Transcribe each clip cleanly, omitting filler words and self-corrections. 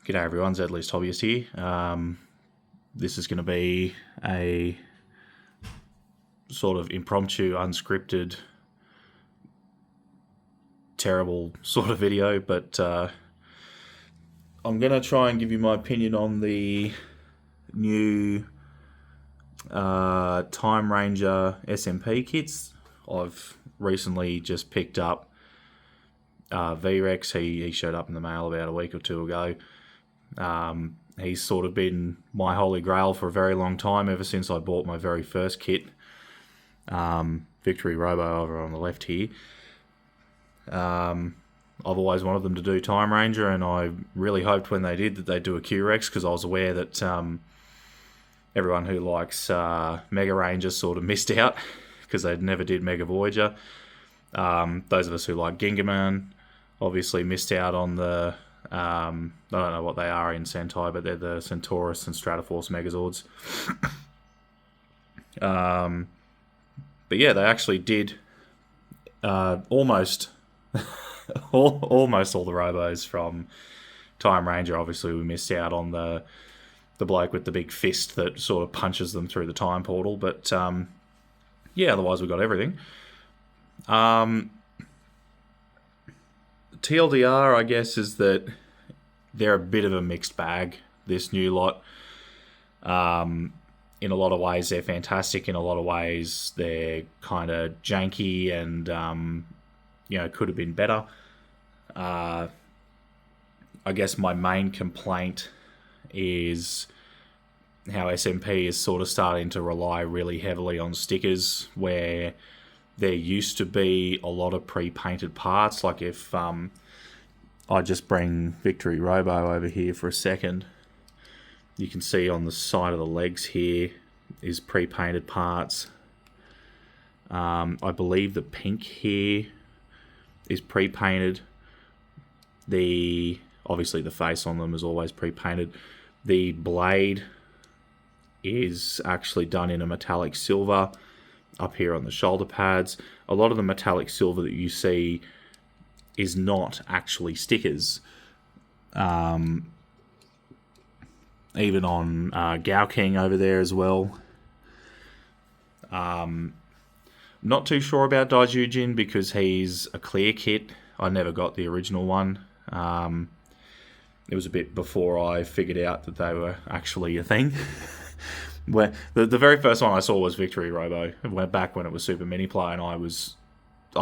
G'day everyone, Zedley's Hobbyist here. This is going to be a sort of impromptu, unscripted, terrible sort of video, but I'm going to try and give you my opinion on the new Time Ranger SMP kits. I've recently just picked up VREX. He showed up in the mail about a week or two ago. He's sort of been my holy grail for a very long time, ever since I bought my very first kit. Victory Robo over on the left here. I've always wanted them to do Time Ranger, and I really hoped when they did that they'd do a QREX, because I was aware that everyone who likes Mega Ranger sort of missed out, because they never did Mega Voyager. Those of us who like Gingaman obviously missed out on the I don't know what they are in Sentai, but they're the Centaurus and Stratoforce Megazords. But yeah, they actually did almost almost all the Robos from Time Ranger. Obviously, we missed out on the bloke with the big fist that sort of punches them through the time portal. But yeah, otherwise we got everything. TLDR, I guess, is that they're a bit of a mixed bag, this new lot. In a lot of ways, they're fantastic. In a lot of ways, they're kind of janky and, could have been better. I guess my main complaint is how SMP is sort of starting to rely really heavily on stickers, where there used to be a lot of pre-painted parts. Like if I just bring Victory Robo over here for a second, you can see on the side of the legs here is pre-painted parts. I believe the pink here is pre-painted. Obviously the face on them is always pre-painted. The blade is actually done in a metallic silver up here on the shoulder pads. A lot of the metallic silver that you see is not actually stickers. Even on Gao King over there as well. Not too sure about Daijujin because he's a clear kit. I never got the original one. It was a bit before I figured out that they were actually a thing. Where the very first one I saw was Victory Robo. It went back when it was Super Mini Play, and I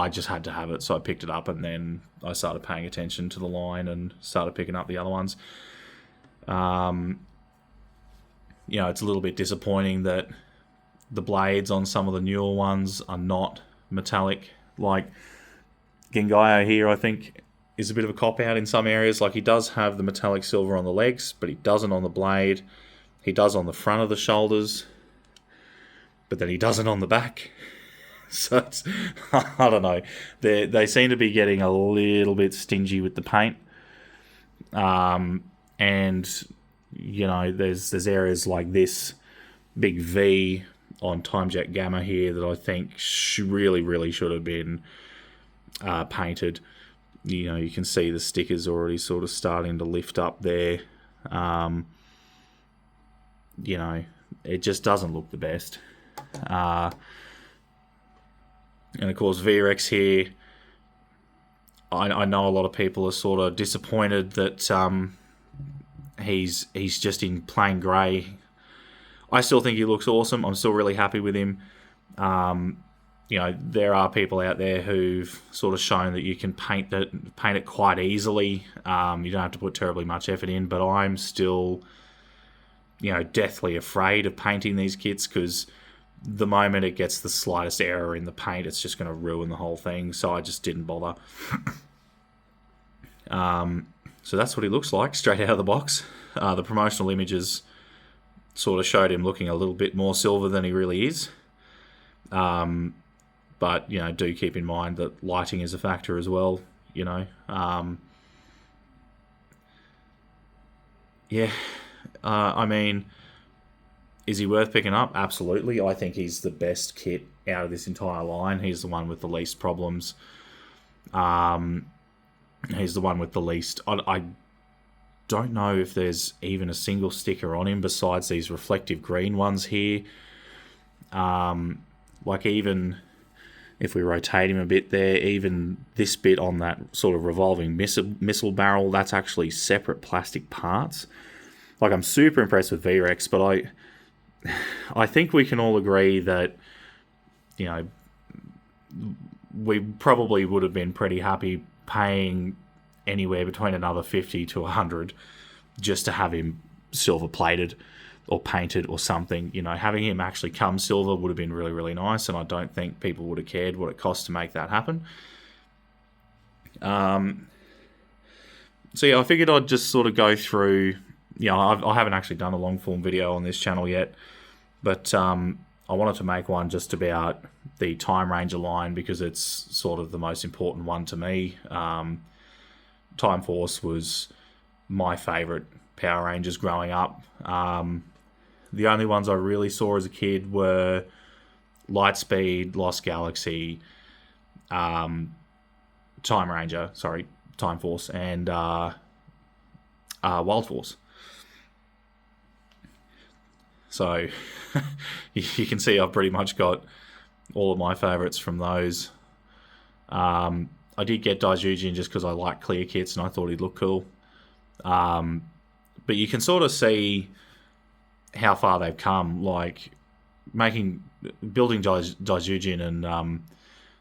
just had to have it, so I picked it up, and then I started paying attention to the line and started picking up the other ones. It's a little bit disappointing that the blades on some of the newer ones are not metallic. Like Gengaio here, I think, is a bit of a cop-out in some areas. Like, he does have the metallic silver on the legs, but he doesn't on the blade. He does on the front of the shoulders, but then he doesn't on the back. So it's, I don't know. They seem to be getting a little bit stingy with the paint. And, there's areas like this big V on Time Jet Gamma here that I think really should have been painted. You can see the stickers already sort of starting to lift up there. It just doesn't look the best. And of course, VREX here, I know a lot of people are sort of disappointed that he's just in plain grey. I still think he looks awesome. I'm still really happy with him. There are people out there who've sort of shown that you can paint it quite easily. You don't have to put terribly much effort in, but I'm still, deathly afraid of painting these kits, because the moment it gets the slightest error in the paint, it's just going to ruin the whole thing. So I just didn't bother. So that's what he looks like straight out of the box. The promotional images sort of showed him looking a little bit more silver than he really is. But, do keep in mind that lighting is a factor as well, is he worth picking up? Absolutely. I think he's the best kit out of this entire line. He's the one with the least problems. He's the one with the least... don't know if there's even a single sticker on him besides these reflective green ones here. Like even if we rotate him a bit there, even this bit on that sort of revolving missile barrel, that's actually separate plastic parts. Like, I'm super impressed with VREX, but I think we can all agree that, you know, we probably would have been pretty happy paying anywhere between another 50 to 100 just to have him silver plated or painted or something. You know, having him actually come silver would have been really, really nice, and I don't think people would have cared what it cost to make that happen. So yeah, I figured I'd just sort of go through, you know, I haven't actually done a long form video on this channel yet, but I wanted to make one just about the Time Ranger line because it's sort of the most important one to me. Time Force was my favourite Power Rangers growing up. The only ones I really saw as a kid were Lightspeed, Lost Galaxy, Time Force, and Wild Force. So you can see I've pretty much got all of my favourites from those. I did get Daijujin just because I like clear kits and I thought he'd look cool. But you can sort of see how far they've come, like building Daijujin and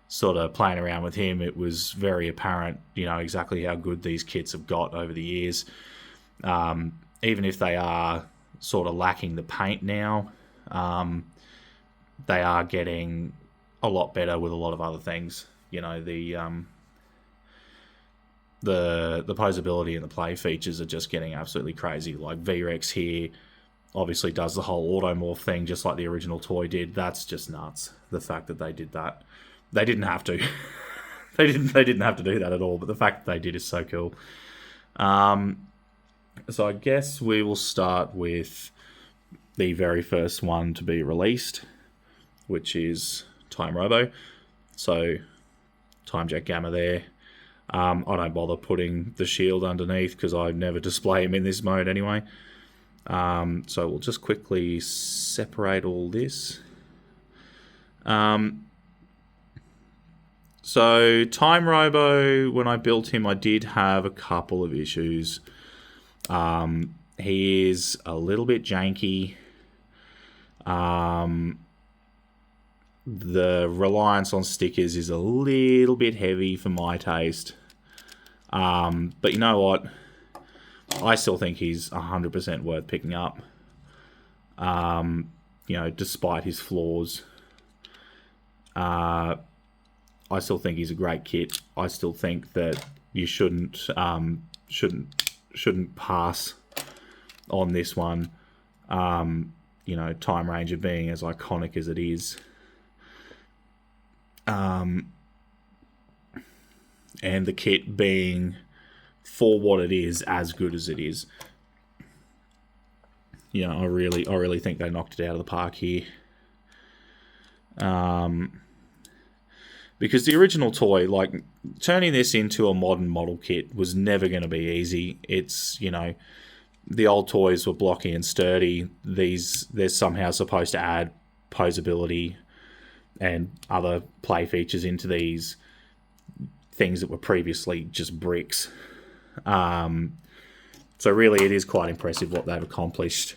sort of playing around with him. It was very apparent, you know, exactly how good these kits have got over the years. Even if they are sort of lacking the paint now, they are getting a lot better with a lot of other things. You know, the posability and the play features are just getting absolutely crazy. Like VREX here obviously does the whole automorph thing just like the original toy did. That's just nuts. The fact that they did that. They didn't have to. they didn't have to do that at all, but the fact that they did is so cool. So I guess we will start with the very first one to be released, which is Time Robo. So Time Jet Gamma there. I don't bother putting the shield underneath because I never display him in this mode anyway. So we'll just quickly separate all this. So Time Robo, when I built him, I did have a couple of issues. He is a little bit janky. The reliance on stickers is a little bit heavy for my taste. But you know what? I still think he's 100% worth picking up. You know, despite his flaws. I still think he's a great kit. I still think that you shouldn't pass on this one. You know, Time Ranger being as iconic as it is. And the kit being, for what it is, as good as it is. You know, I really think they knocked it out of the park here. Because the original toy, like, turning this into a modern model kit was never going to be easy. It's, you know, the old toys were blocky and sturdy. They're somehow supposed to add posability and other play features into these things that were previously just bricks. So really it is quite impressive what they've accomplished,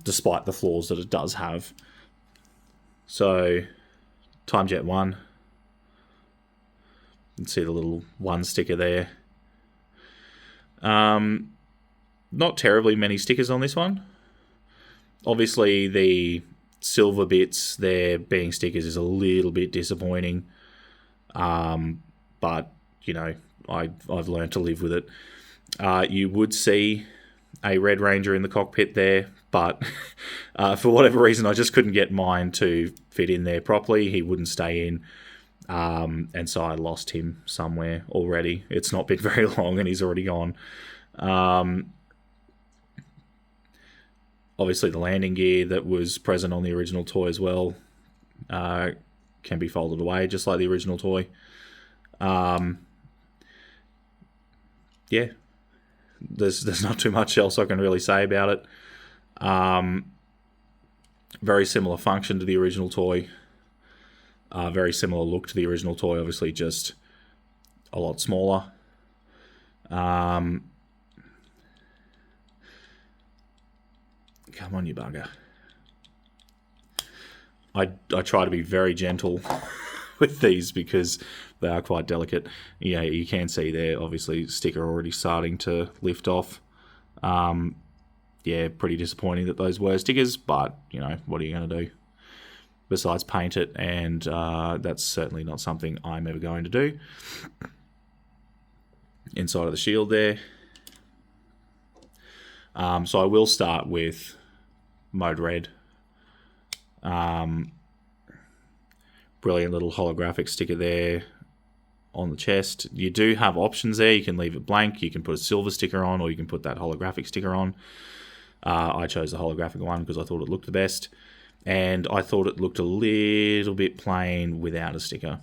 despite the flaws that it does have. So, Time Jet 1. You can see the little 1 sticker there. Not terribly many stickers on this one. Obviously, the silver bits there being stickers is a little bit disappointing. But, you know, I've learned to live with it. You would see a Red Ranger in the cockpit there, but for whatever reason, I just couldn't get mine to fit in there properly. He wouldn't stay in. And so I lost him somewhere already. It's not been very long and he's already gone. Obviously the landing gear that was present on the original toy as well can be folded away just like the original toy. Yeah. There's not too much else I can really say about it. Very similar function to the original toy. Very similar look to the original toy, obviously just a lot smaller. Come on, you bugger. I try to be very gentle with these because they are quite delicate. Yeah, you can see there, obviously, sticker already starting to lift off. Yeah, pretty disappointing that those were stickers, but, you know, what are you going to do? Besides paint it, and that's certainly not something I'm ever going to do. Inside of the shield there. So I will start with Mode Red. Brilliant little holographic sticker there on the chest. You do have options there. You can leave it blank. You can put a silver sticker on, or you can put that holographic sticker on. I chose the holographic one because I thought it looked the best. And I thought it looked a little bit plain without a sticker.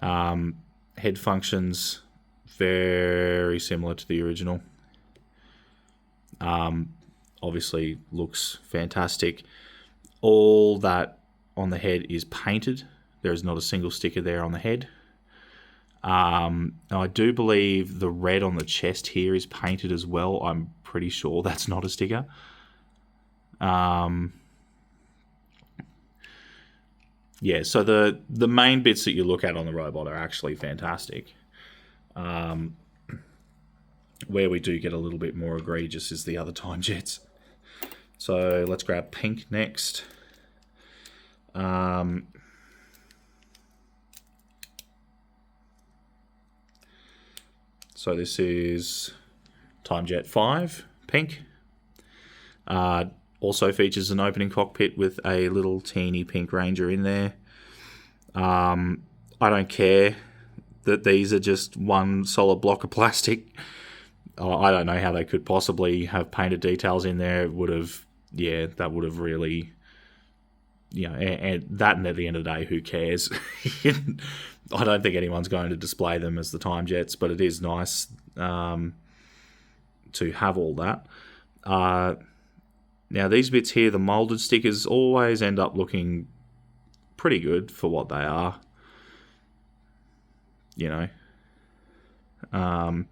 Head functions, very similar to the original. Obviously looks fantastic. All that on the head is painted. There is not a single sticker there on the head. Now I do believe the red on the chest here is painted as well. I'm pretty sure that's not a sticker. Yeah, so the main bits that you look at on the robot are actually fantastic. Where we do get a little bit more egregious is the other time jets. So let's grab pink next. So this is Time Jet 5, pink. Also features an opening cockpit with a little teeny pink Ranger in there. I don't care that these are just one solid block of plastic. I don't know how they could possibly have painted details in there. It would have, yeah, that would have really, you know, and that, and at the end of the day, who cares? I don't think anyone's going to display them as the time jets, but it is nice to have all that. Now, these bits here, the molded stickers, always end up looking pretty good for what they are. You know.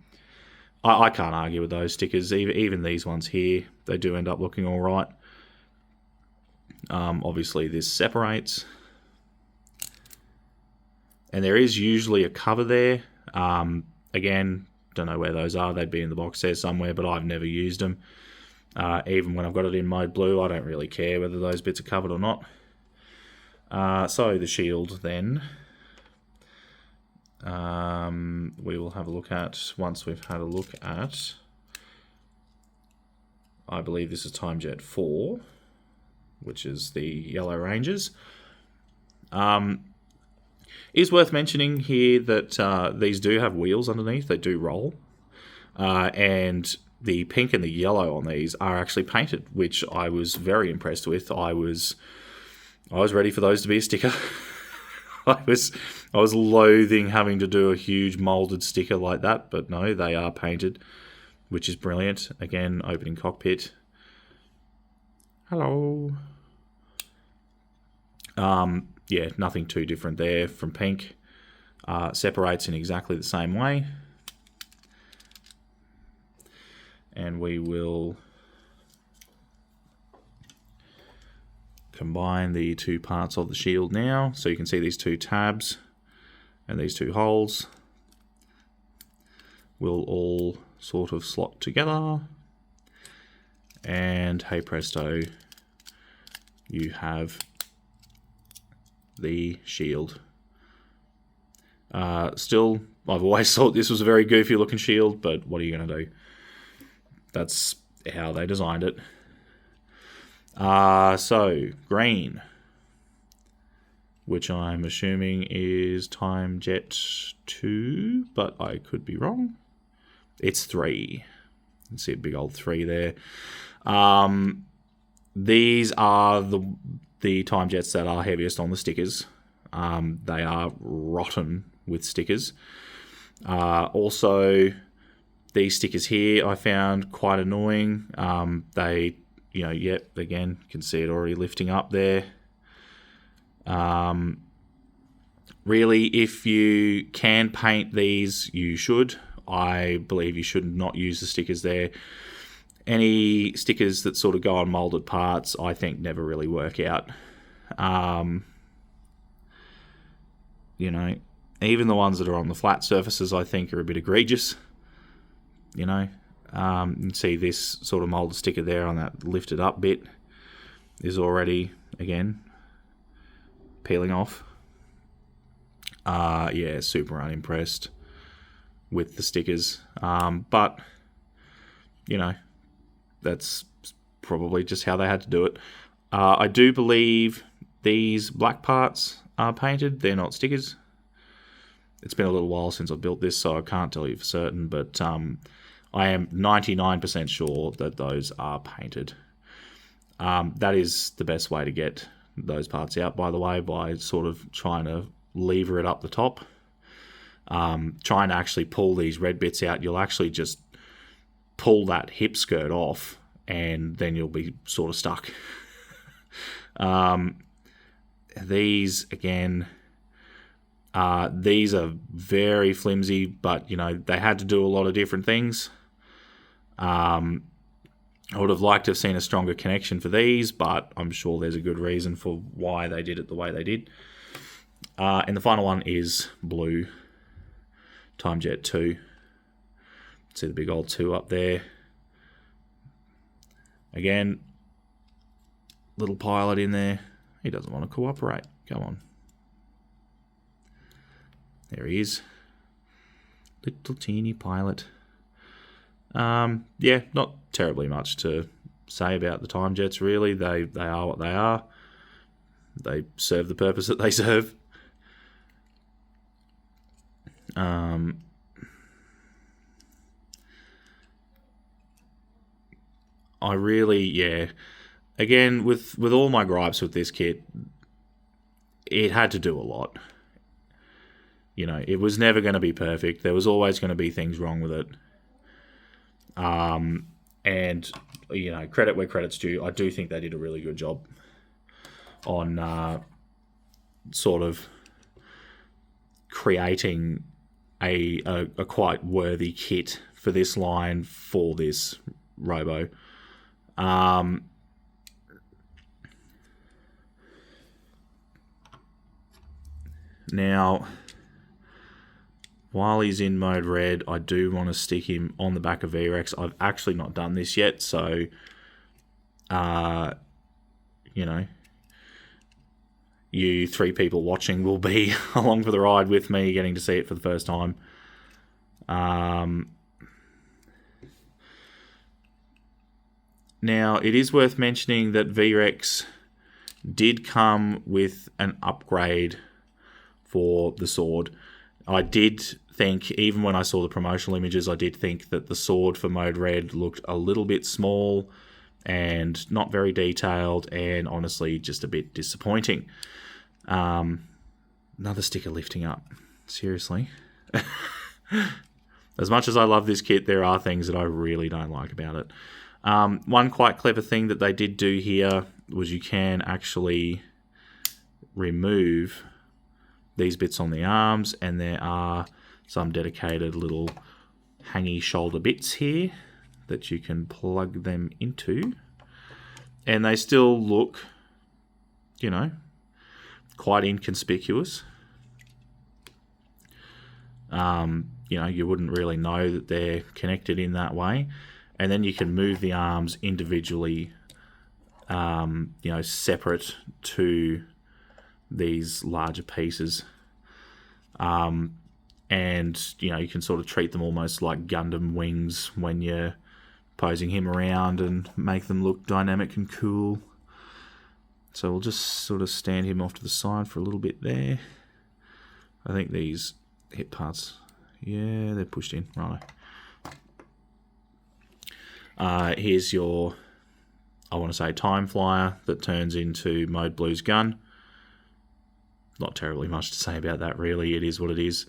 I can't argue with those stickers. Even these ones here, they do end up looking all right. Obviously, this separates. And there is usually a cover there. Again, don't know where those are. They'd be in the box there somewhere, but I've never used them. Even when I've got it in mode blue, I don't really care whether those bits are covered or not. So the shield then, we will have a look at once we've had a look at, I believe this is Time Jet 4, which is the Yellow Rangers. Is worth mentioning here that these do have wheels underneath. They do roll. And the pink and the yellow on these are actually painted, which I was very impressed with. I was ready for those to be a sticker. I was loathing having to do a huge molded sticker like that, but no, they are painted, which is brilliant. Again, opening cockpit. Hello. Yeah, nothing too different there from pink. Separates in exactly the same way. And we will combine the two parts of the shield now. So you can see these two tabs and these two holes will all sort of slot together. And hey presto, you have the shield. Still, I've always thought this was a very goofy looking shield, but what are you going to do? That's how they designed it. So, green, which I'm assuming is Time Jet 2, but I could be wrong. It's 3. You can see a big old 3 there. These are the Time Jets that are heaviest on the stickers. They are rotten with stickers. Also, These stickers here I found quite annoying. They, yep, again, you can see it already lifting up there. Really, if you can paint these, you should. I believe you should not use the stickers there. Any stickers that sort of go on molded parts, I think never really work out. Even the ones that are on the flat surfaces, I think are a bit egregious. You can see this sort of molded sticker there on that lifted up bit is already, again, peeling off. Yeah, super unimpressed with the stickers. But, that's probably just how they had to do it. I do believe these black parts are painted. They're not stickers. It's been a little while since I've built this, so I can't tell you for certain, but I am 99% sure that those are painted. That is the best way to get those parts out, by the way, by sort of trying to lever it up the top. Trying to actually pull these red bits out, you'll actually just pull that hip skirt off, and then you'll be sort of stuck. These, again, these are very flimsy, but, they had to do a lot of different things. I would have liked to have seen a stronger connection for these, but I'm sure there's a good reason for why they did it the way they did. And the final one is blue Time Jet 2. See the big old 2 up there. Again, little pilot in there. He doesn't want to cooperate. Come on. There he is. Little teeny pilot. Yeah, not terribly much to say about the Time Jets, really. They are what they are. They serve the purpose that they serve. I really, yeah. Again, with all my gripes with this kit, it had to do a lot. It was never going to be perfect. There was always going to be things wrong with it. And, credit where credit's due. I do think they did a really good job on sort of creating a quite worthy kit for this line for this Robo. Now, while he's in mode red, I do want to stick him on the back of VREX. I've actually not done this yet, so, you 3 people watching will be along for the ride with me, getting to see it for the first time. Now, it is worth mentioning that VREX did come with an upgrade for the sword. I did think, even when I saw the promotional images, I did think that the sword for Mode Red looked a little bit small and not very detailed, and honestly just a bit disappointing. Another sticker lifting up. Seriously. As much as I love this kit, there are things that I really don't like about it. One quite clever thing that they did do here was you can actually remove these bits on the arms, and there are some dedicated little hangy shoulder bits here that you can plug them into, and they still look, quite inconspicuous. You wouldn't really know that they're connected in that way. And then you can move the arms individually, separate to these larger pieces. And, you can sort of treat them almost like Gundam wings when you're posing him around and make them look dynamic and cool. So we'll just sort of stand him off to the side for a little bit there. I think these hip parts, yeah, they're pushed in, right. Here's your, I want to say, Time Flyer that turns into Mode Blue's gun. Not terribly much to say about that, really. It is what it is.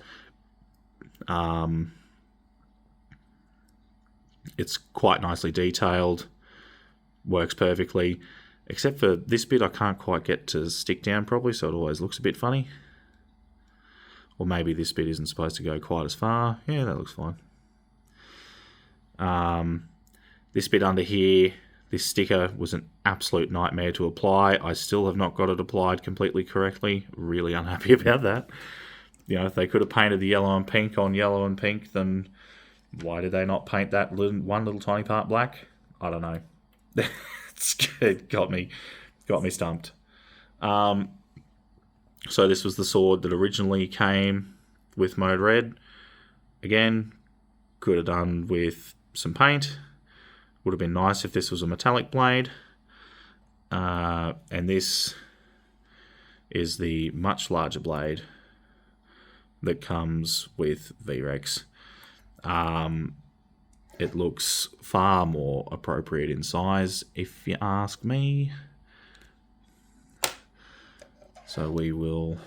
It's quite nicely detailed, works perfectly, except for this bit I can't quite get to stick down properly, so it always looks a bit funny. Or maybe this bit isn't supposed to go quite as far. Yeah, that looks fine. This bit under here, this sticker was an absolute nightmare to apply. I still have not got it applied completely correctly. Really unhappy about that. You know, if they could have painted the yellow and pink on yellow and pink, then why did they not paint that one little tiny part black? I don't know. It got me stumped. So this was the sword that originally came with Mode Red. Again, could have done with some paint. Would have been nice if this was a metallic blade. And this is the much larger blade that comes with VREX. It looks far more appropriate in size, if you ask me. So we will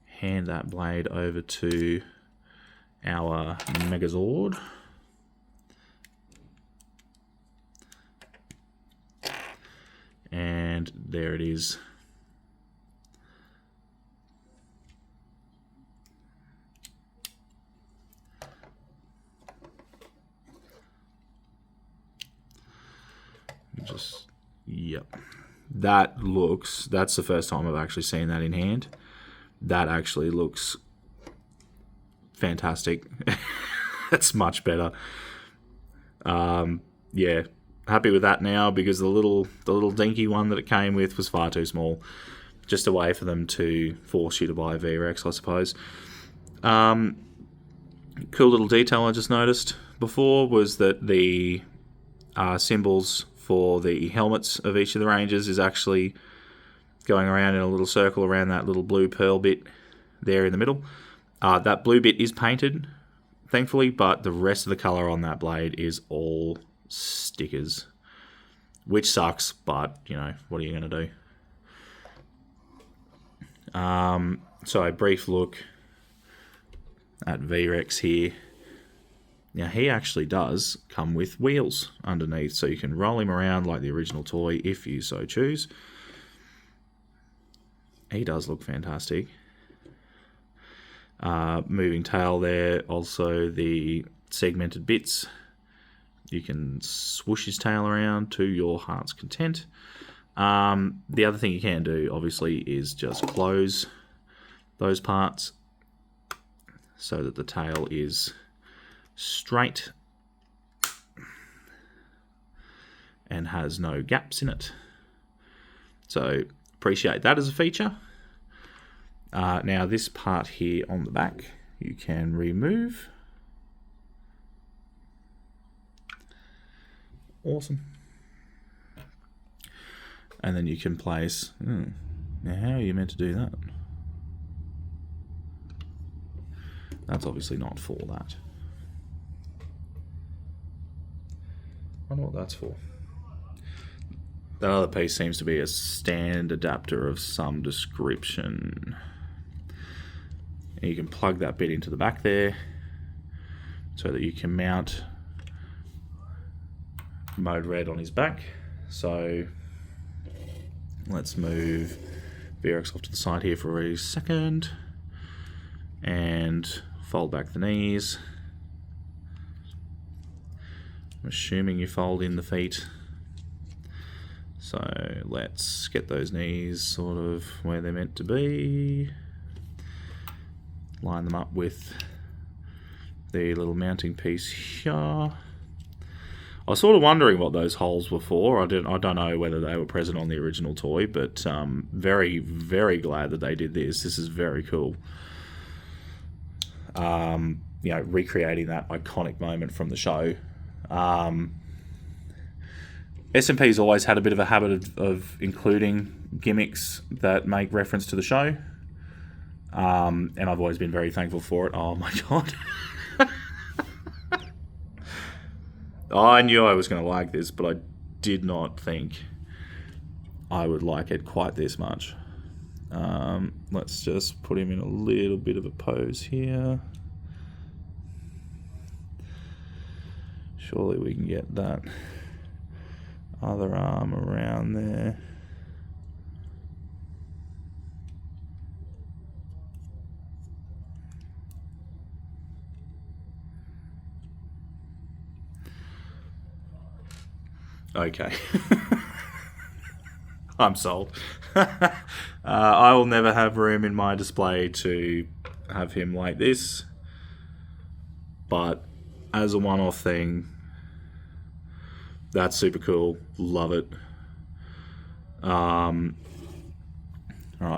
hand that blade over to our Megazord. And there it is. Yep. That's the first time I've actually seen that in hand. That actually looks fantastic. That's much better. Yeah, happy with that now, because the little dinky one that it came with was far too small. Just a way for them to force you to buy a VREX, I suppose. Cool little detail I just noticed before was that the symbols for the helmets of each of the Rangers is actually going around in a little circle around that little blue pearl bit there in the middle. That blue bit is painted, thankfully, but the rest of the colour on that blade is all stickers, which sucks, but, you know, what are you going to do? So a brief look at VREX here. Now, he actually does come with wheels underneath, so you can roll him around like the original toy if you so choose. He does look fantastic. Moving tail there, also the segmented bits. You can swoosh his tail around to your heart's content. The other thing you can do, obviously, is just close those parts so that the tail is straight and has no gaps in it. So appreciate that as a feature. Now this part here on the back you can remove. Awesome. And then you can place... Now how are you meant to do that? That's obviously not for that. I wonder what that's for. That other piece seems to be a stand adapter of some description. And you can plug that bit into the back there so that you can mount Mode Red on his back. So let's move VREX off to the side here for a second and fold back the knees. I'm assuming you fold in the feet. So let's get those knees sort of where they're meant to be. Line them up with the little mounting piece here. I was sort of wondering what those holes were for. I don't know whether they were present on the original toy, but very, very glad that they did this. This is very cool. You know, recreating that iconic moment from the show. SMP's always had a bit of a habit of including gimmicks that make reference to the show. And I've always been very thankful for it. Oh my god. I knew I was going to like this, but I did not think I would like it quite this much. Let's just put him in a little bit of a pose here. Surely we can get that other arm around there. Okay. I'm sold. I will never have room in my display to have him like this. But as a one-off thing, that's super cool. Love it. Alright,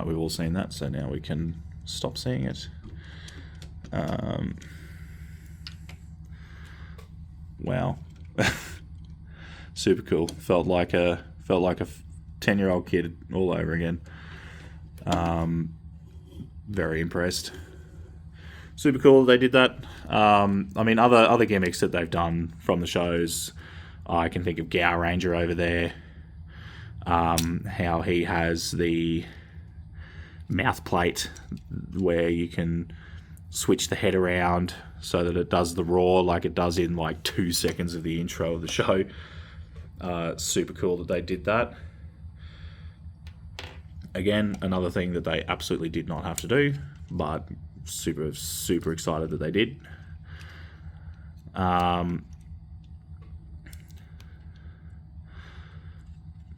we've all seen that, so now we can stop seeing it. Wow. Super cool. Felt like a 10-year-old kid all over again. Very impressed. Super cool they did that. I mean, other gimmicks that they've done from the shows, I can think of Gow Ranger over there. How he has the mouth plate where you can switch the head around so that it does the roar like it does in like 2 seconds of the intro of the show. Super cool that they did that. Again, another thing that they absolutely did not have to do, but super, super excited that they did.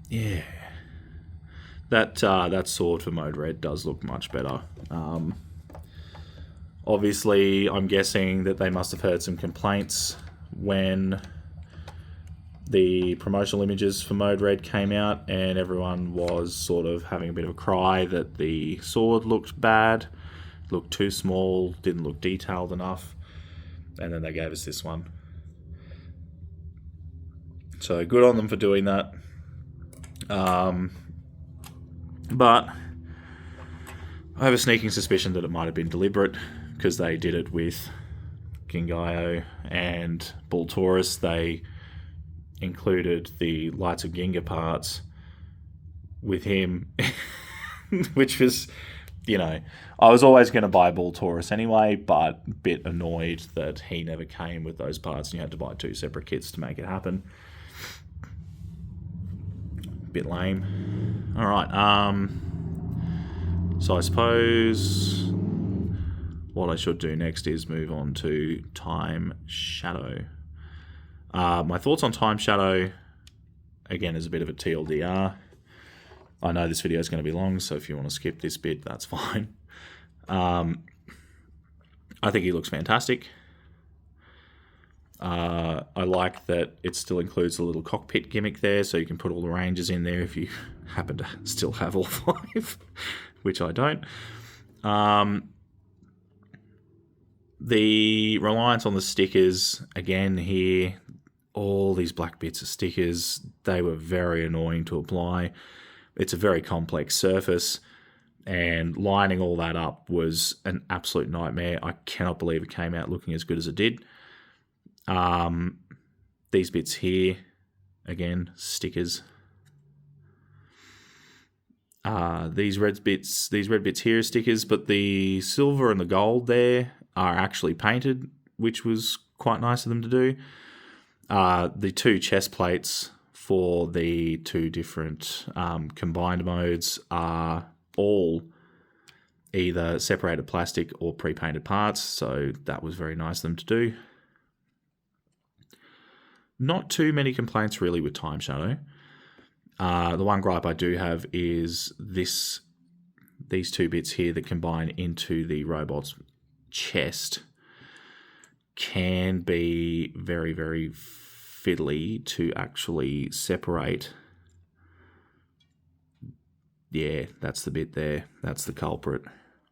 Yeah. That sword for Mode Red does look much better. Obviously, I'm guessing that they must have heard some complaints when the promotional images for Mode Red came out, and everyone was sort of having a bit of a cry that the sword looked bad, looked too small, didn't look detailed enough, and then they gave us this one. So good on them for doing that. But I have a sneaking suspicion that it might have been deliberate, because they did it with Gingayo and Bull Taurus. They included the Lights of Ginga parts with him, which was, I was always going to buy Bull Taurus anyway, but a bit annoyed that he never came with those parts and you had to buy 2 separate kits to make it happen. Bit lame. Alright, so I suppose what I should do next is move on to Time Shadow. My thoughts on Time Shadow, again, is a bit of a TLDR. I know this video is going to be long, so if you want to skip this bit, that's fine. I think he looks fantastic. I like that it still includes a little cockpit gimmick there, so you can put all the Rangers in there if you happen to still have all 5, which I don't. The reliance on the stickers, again here, all these black bits of stickers, they were very annoying to apply. It's a very complex surface, and lining all that up was an absolute nightmare. I cannot believe it came out looking as good as it did. These bits here, again, stickers. These red bits here are stickers, but the silver and the gold there are actually painted, which was quite nice of them to do. The 2 chest plates for the 2 different combined modes are all either separated plastic or pre-painted parts, so that was very nice of them to do. Not too many complaints really with Time Shadow. The one gripe I do have is these 2 bits here that combine into the robot's chest can be very, very fiddly to actually separate. Yeah, that's the bit there. That's the culprit.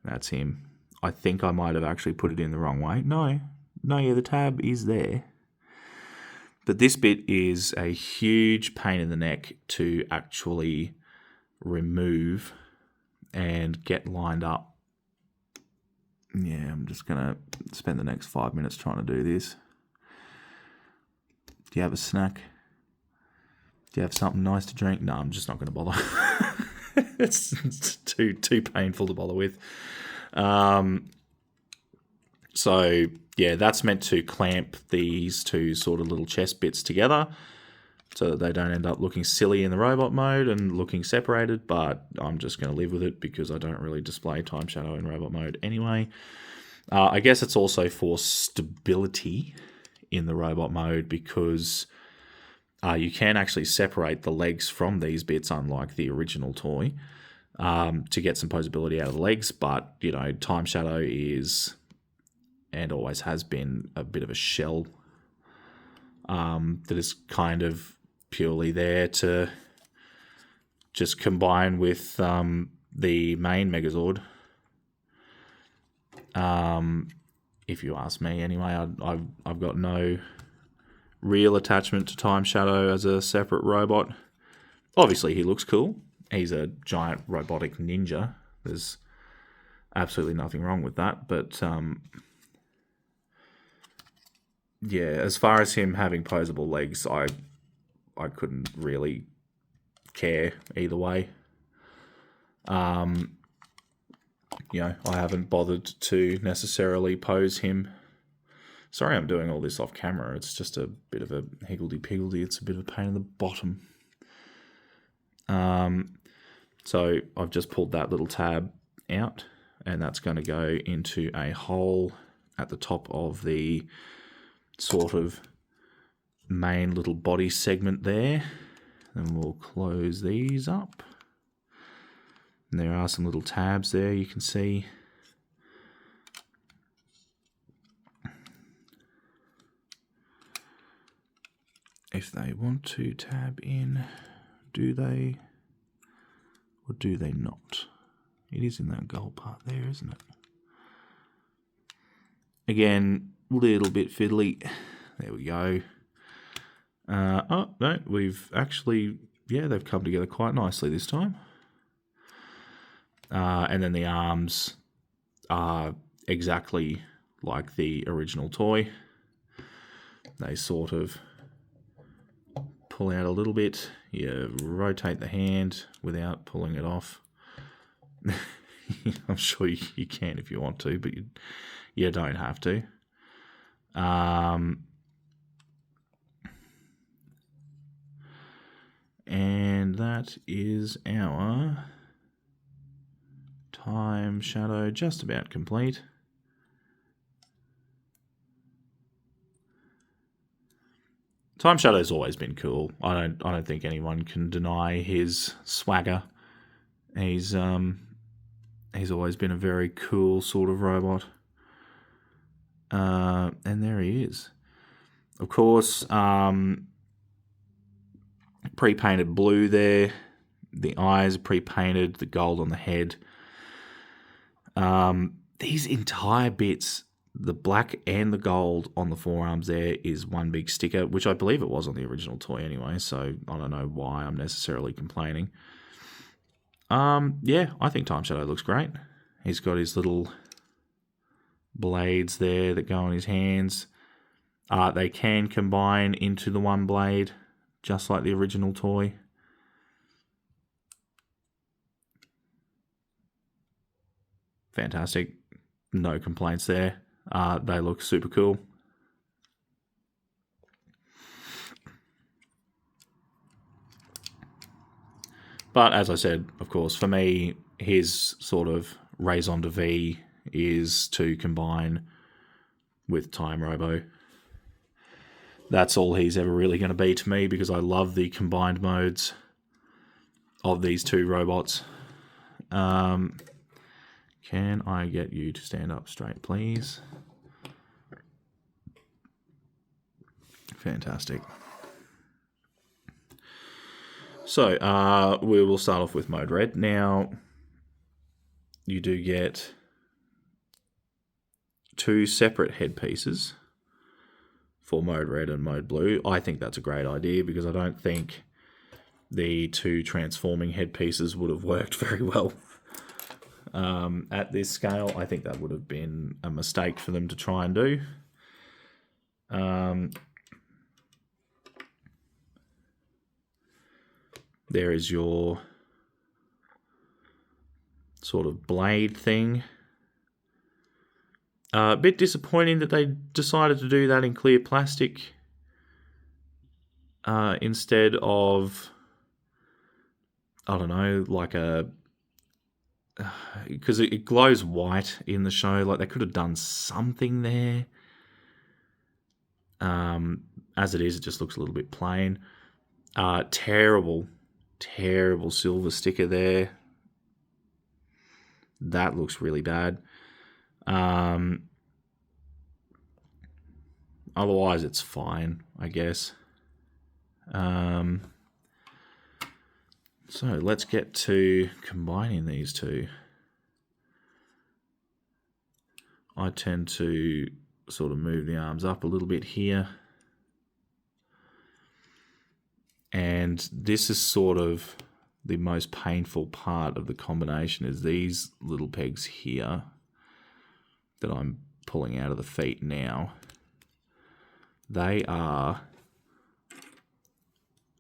That's him. I think I might have actually put it in the wrong way. No, yeah, the tab is there. But this bit is a huge pain in the neck to actually remove and get lined up. Yeah, I'm just going to spend the next 5 minutes trying to do this. Do you have a snack? Do you have something nice to drink? No, I'm just not going to bother. it's too painful to bother with. So yeah, that's meant to clamp these two sort of little chest bits together so that they don't end up looking silly in the robot mode and looking separated, but I'm just going to live with it because I don't really display time shadow in robot mode anyway. I guess it's also for stability in the robot mode because you can actually separate the legs from these bits, unlike the original toy, to get some posability out of the legs. But, you know, time shadow is, and always has been, a bit of a shell that is kind of purely there to just combine with the main Megazord. If you ask me, anyway, I've got no real attachment to Time Shadow as a separate robot. Obviously, he looks cool. He's a giant robotic ninja. There's absolutely nothing wrong with that. But yeah, as far as him having posable legs, I couldn't really care either way. You know, I haven't bothered to necessarily pose him. Sorry I'm doing all this off camera. It's just a bit of a higgledy-piggledy. It's a bit of a pain in the bottom. So I've just pulled that little tab out, and that's going to go into a hole at the top of the sort of main little body segment there. And we'll close these up. And there are some little tabs there you can see. If they want to tab in, do they or do they not? It is in that gold part there, isn't it? Again, a little bit fiddly. There we go. Oh, no, we've actually, yeah, they've come together quite nicely this time. And then the arms are exactly like the original toy. They sort of pull out a little bit. You rotate the hand without pulling it off. I'm sure you can if you want to, but you don't have to. And that is our Time Shadow just about complete. Time Shadow's always been cool. I don't think anyone can deny his swagger. He's always been a very cool sort of robot. And there he is. Of course, pre-painted blue there. The eyes are pre-painted, the gold on the head. These entire bits, the black and the gold on the forearms there, is one big sticker, which I believe it was on the original toy anyway, so I don't know why I'm necessarily complaining. Yeah, I think Time Shadow looks great. He's got his little blades there that go on his hands. They can combine into the one blade, just like the original toy. Fantastic. No complaints there. They look super cool. But as I said, of course, for me, his sort of raison d'être is to combine with Time Robo. That's all he's ever really going to be to me, because I love the combined modes of these two robots. Can I get you to stand up straight, please? Fantastic. So, we will start off with Mode Red. Now, you do get two separate headpieces for Mode Red and Mode Blue. I think that's a great idea, because I don't think the two transforming headpieces would have worked very well at this scale. I think that would have been a mistake for them to try and do. There is your sort of blade thing. A bit disappointing that they decided to do that in clear plastic instead of, I don't know, like because it glows white in the show. Like, they could have done something there. As it is, it just looks a little bit plain. Terrible silver sticker there. That looks really bad. Otherwise, it's fine, I guess. So let's get to combining these two. I tend to sort of move the arms up a little bit here. And this is sort of the most painful part of the combination, is these little pegs here that I'm pulling out of the feet now. They are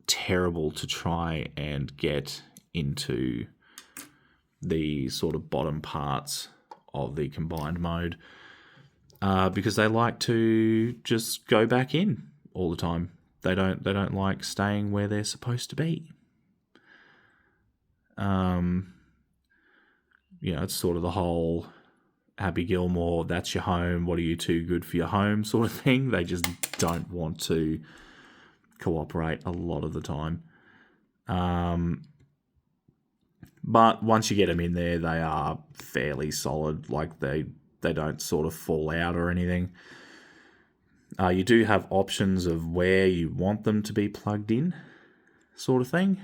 terrible to try and get into the sort of bottom parts of the combined mode because they like to just go back in all the time. They don't like staying where they're supposed to be. It's sort of the whole Happy Gilmore, that's your home, what are you too good for your home sort of thing. They just don't want to cooperate a lot of the time. But once you get them in there, they are fairly solid. Like, they don't sort of fall out or anything. You do have options of where you want them to be plugged in, sort of thing.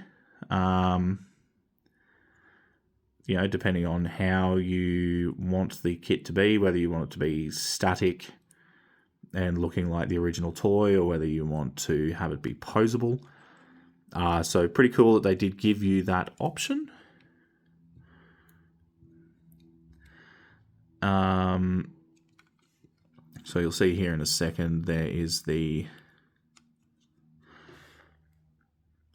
Depending on how you want the kit to be, whether you want it to be static and looking like the original toy, or whether you want to have it be posable. So pretty cool that they did give you that option. So you'll see here in a second, there is the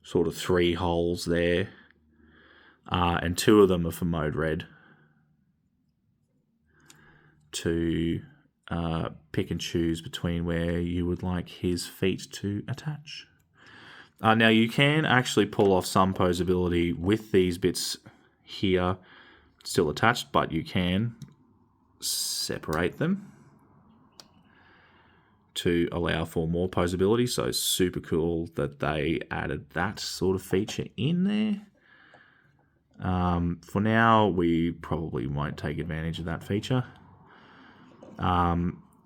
sort of 3 holes there. And 2 of them are for Mode Red to pick and choose between where you would like his feet to attach. Now, you can actually pull off some posability with these bits here still attached, but you can separate them to allow for more posability. So super cool that they added that sort of feature in there. For now, we probably won't take advantage of that feature.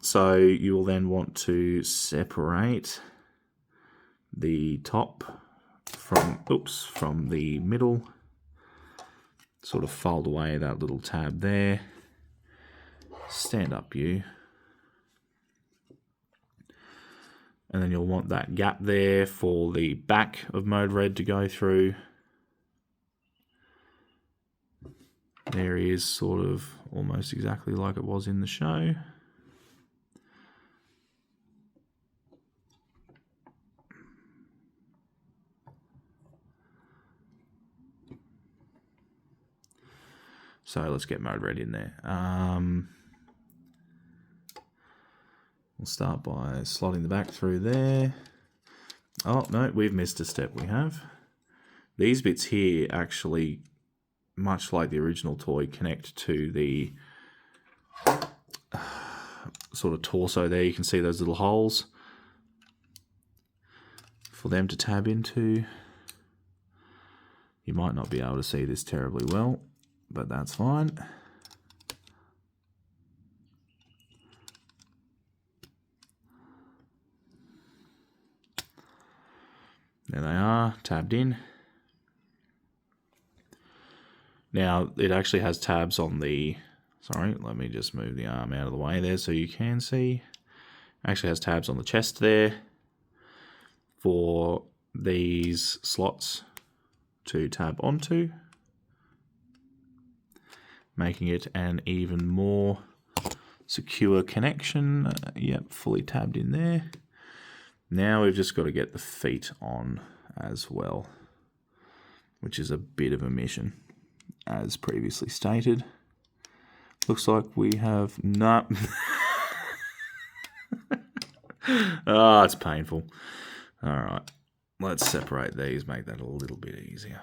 So you will then want to separate the top from the middle. Sort of fold away that little tab there. Stand up you. And then you'll want that gap there for the back of Mode Red to go through. There he is, sort of almost exactly like it was in the show. So let's get Mode Red in there. We'll start by slotting the back through there. Oh, no, we've missed a step, we have. These bits here actually, much like the original toy, connect to the sort of torso there. You can see those little holes for them to tab into. You might not be able to see this terribly well, but that's fine. There they are, tabbed in. Now, it actually has tabs on the... Sorry, let me just move the arm out of the way there so you can see. It actually has tabs on the chest there for these slots to tab onto, making it an even more secure connection. Yep, fully tabbed in there. Now we've just got to get the feet on as well, which is a bit of a mission, as previously stated. Looks like we have no. Oh, it's painful. All right. Let's separate these, make that a little bit easier.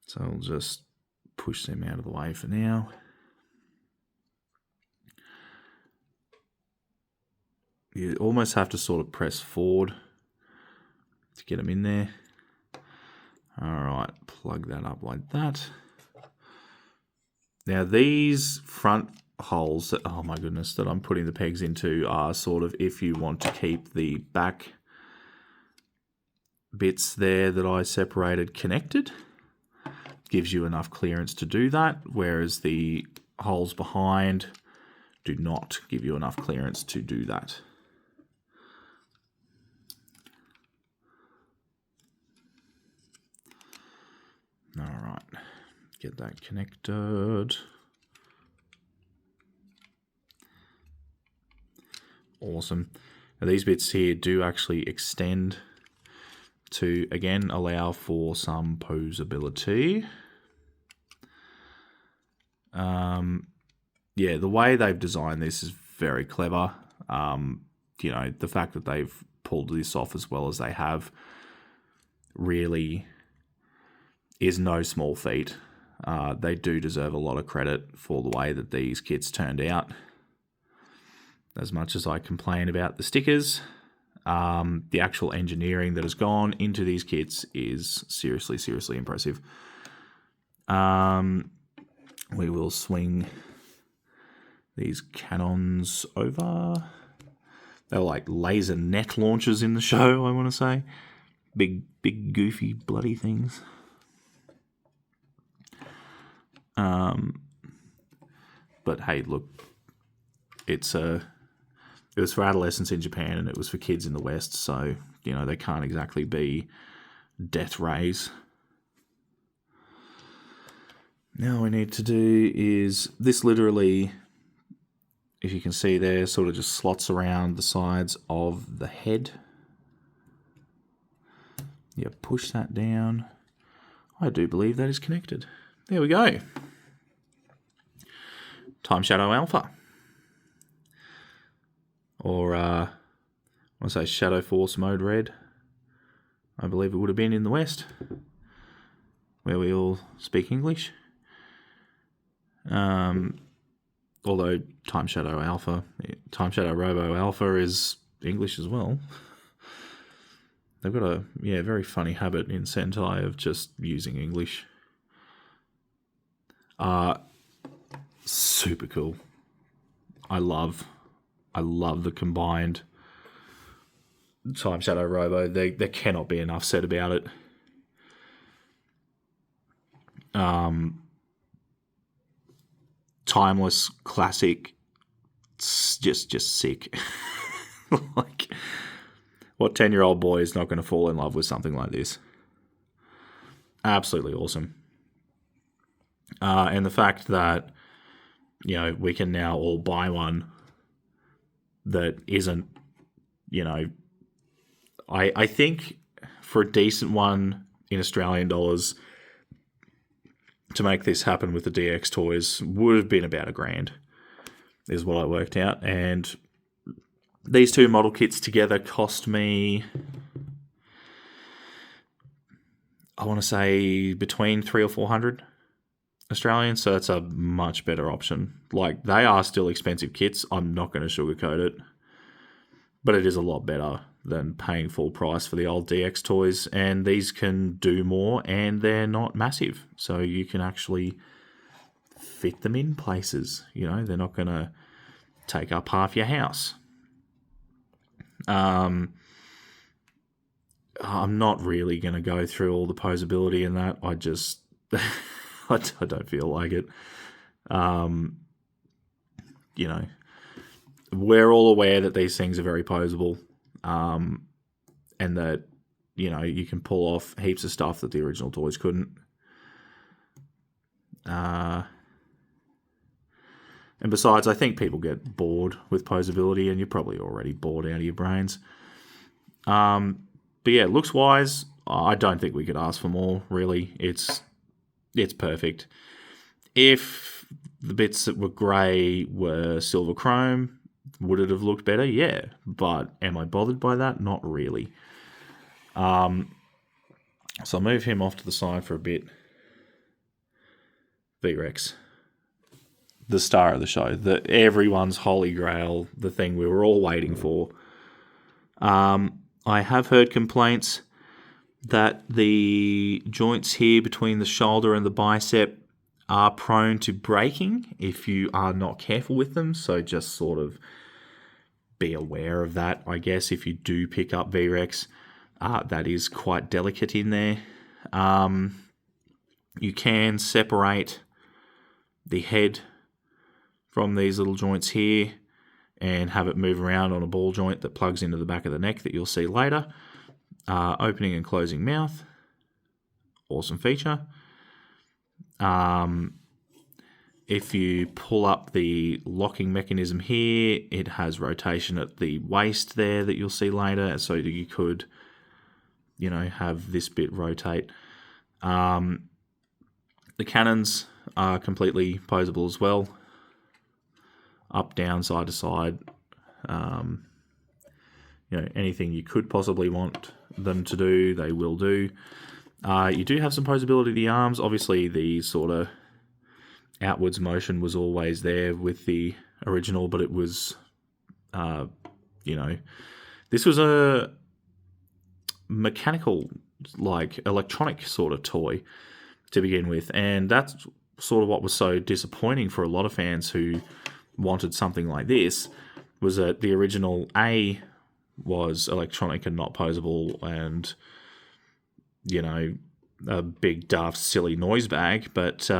So I'll just push them out of the way for now. You almost have to sort of press forward to get them in there. All right, plug that up like that. Now these front holes that, oh my goodness, that I'm putting the pegs into are sort of if you want to keep the back bits there that I separated connected. Gives you enough clearance to do that, whereas the holes behind do not give you enough clearance to do that. All right, get that connected. Awesome. Now these bits here do actually extend to, again, allow for some posability. Yeah, the way they've designed this is very clever. You know, the fact that they've pulled this off as well as they have really is no small feat. They do deserve a lot of credit for the way that these kits turned out. As much as I complain about the stickers, the actual engineering that has gone into these kits is seriously, seriously impressive. We will swing these cannons over. They're like laser net launchers in the show, I want to say. Big, goofy, bloody things. But hey, look, it was for adolescents in Japan and it was for kids in the West, so, you know, they can't exactly be death rays. Now all we need to do is, this literally, if you can see there, sort of just slots around the sides of the head. Yeah, push that down. I do believe that is connected. There we go. Time Shadow Alpha. Or, I want to say Shadow Force Mode Red. I believe it would have been in the West, where we all speak English. Although Time Shadow Robo Alpha is English as well. They've got a very funny habit in Sentai of just using English. Super cool. I love the combined Time Shadow Robo. There cannot be enough said about it. Timeless, classic, just sick. Like, what 10-year-old boy is not going to fall in love with something like this? Absolutely awesome. And the fact that, you know, we can now all buy one that isn't, you know, I think for a decent one in Australian dollars to make this happen with the DX toys would have been about $1,000, is what I worked out. And these two model kits together cost me, I want to say, between 300 or 400 Australian, so that's a much better option. Like, they are still expensive kits, I'm not going to sugarcoat it, but it is a lot better than paying full price for the old DX toys, and these can do more, and they're not massive, so you can actually fit them in places. You know, they're not going to take up half your house. I'm not really going to go through all the posability in that. I just I don't feel like it. You know, we're all aware that these things are very posable, and that, you know, you can pull off heaps of stuff that the original toys couldn't. And besides, I think people get bored with posability, and you're probably already bored out of your brains. But yeah, looks-wise, I don't think we could ask for more, really. It's perfect. If the bits that were grey were silver chrome, would it have looked better? Yeah. But am I bothered by that? Not really. So I'll move him off to the side for a bit. VREX. The star of the show. Everyone's holy grail. The thing we were all waiting for. I have heard complaints that the joints here between the shoulder and the bicep are prone to breaking if you are not careful with them. So just sort of be aware of that, I guess, if you do pick up VREX. That is quite delicate in there. You can separate the head from these little joints here and have it move around on a ball joint that plugs into the back of the neck that you'll see later. Opening and closing mouth. Awesome feature. If you pull up the locking mechanism here, it has rotation at the waist there that you'll see later, so that you could, have this bit rotate. The cannons are completely posable as well. Up, down, side to side. Anything you could possibly want them to do, they will do. You do have some posability of the arms. Obviously, the sort of outwards motion was always there with the original, but it was, this was a mechanical, electronic sort of toy to begin with, and that's sort of what was so disappointing for a lot of fans who wanted something like this, was that the original A was electronic and not posable, and a big daft silly noise bag, but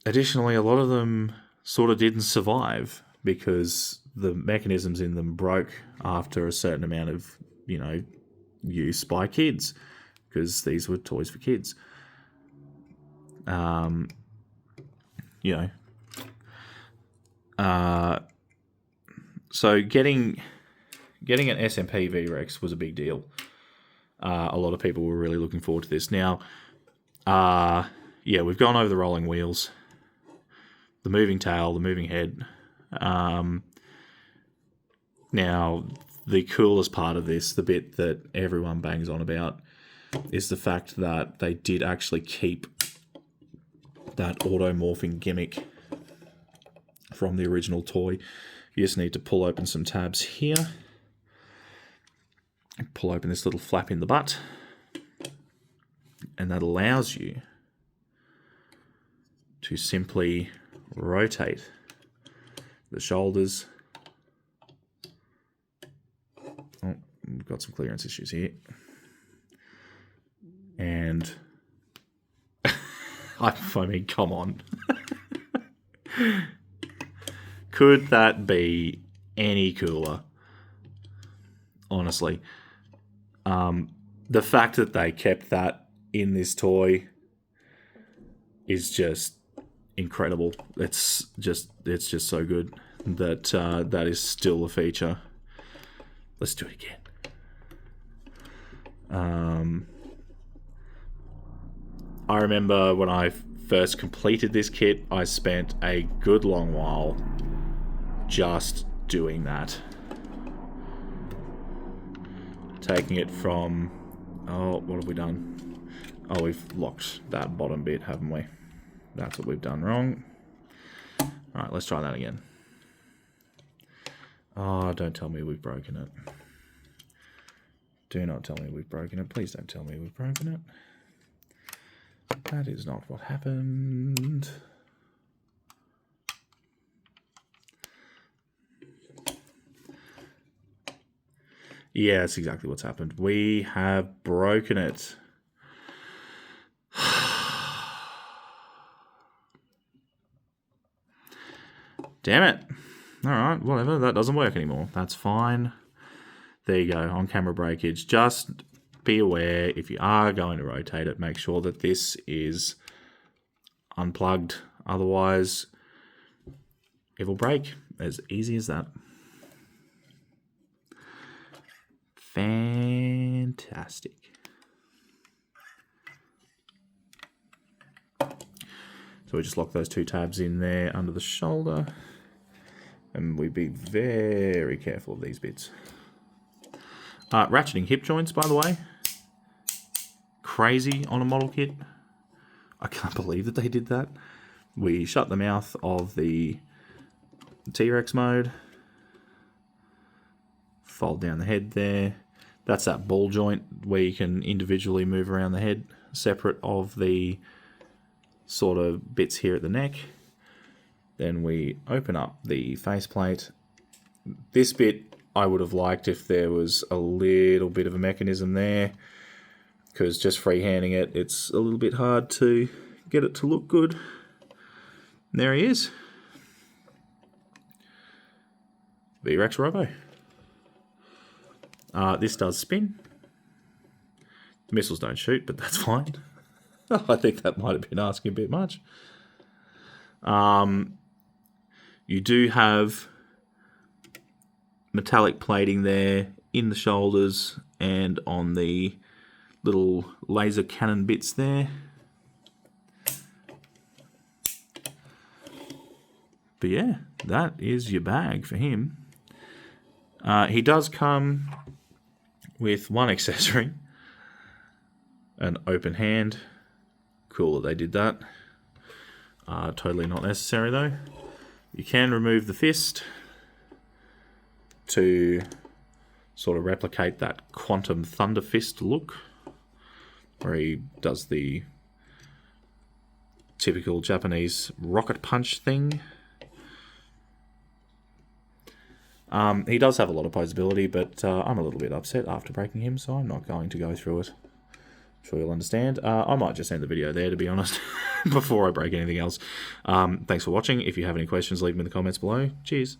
additionally a lot of them sort of didn't survive because the mechanisms in them broke after a certain amount of use by kids, because these were toys for kids. So getting an SMP VREX was a big deal. A lot of people were really looking forward to this. Now, we've gone over the rolling wheels, the moving tail, the moving head. Now, the coolest part of this, the bit that everyone bangs on about, is the fact that they did actually keep that auto-morphing gimmick from the original toy. You just need to pull open some tabs here. Pull open this little flap in the butt. And that allows you to simply rotate the shoulders. Oh, we've got some clearance issues here. And I mean, come on. Could that be any cooler? Honestly. The fact that they kept that in this toy is just incredible. It's just so good that that is still a feature. Let's do it again. I remember when I first completed this kit, I spent a good long while just doing that. Taking it from... Oh, what have we done? Oh, we've locked that bottom bit, haven't we? That's what we've done wrong. Alright, let's try that again. Oh, don't tell me we've broken it. Do not tell me we've broken it. Please don't tell me we've broken it. That is not what happened. Yeah, that's exactly what's happened. We have broken it. Damn it. Alright, whatever. That doesn't work anymore. That's fine. There you go. On-camera breakage. Just be aware, if you are going to rotate it, make sure that this is unplugged. Otherwise, it will break. As easy as that. Fantastic. So we just lock those 2 tabs in there under the shoulder. And we be very careful of these bits. Ratcheting hip joints, by the way. Crazy on a model kit. I can't believe that they did that. We shut the mouth of the T-Rex mode. Fold down the head there. That's that ball joint where you can individually move around the head, separate of the sort of bits here at the neck. Then we open up the faceplate. This bit I would have liked if there was a little bit of a mechanism there, because just freehanding it, it's a little bit hard to get it to look good. And there he is. VREX Robo. This does spin. The missiles don't shoot, but that's fine. I think that might have been asking a bit much. You do have metallic plating there in the shoulders and on the little laser cannon bits there. But yeah, that is your bag for him. He does come with one accessory, an open hand. Cool that they did that. Totally not necessary though. You can remove the fist to sort of replicate that Quantum Thunder Fist look, where he does the typical Japanese rocket punch thing. He does have a lot of posability, but I'm a little bit upset after breaking him, so I'm not going to go through it. I'm sure you'll understand. I might just end the video there, to be honest, before I break anything else. Thanks for watching. If you have any questions, leave them in the comments below. Cheers.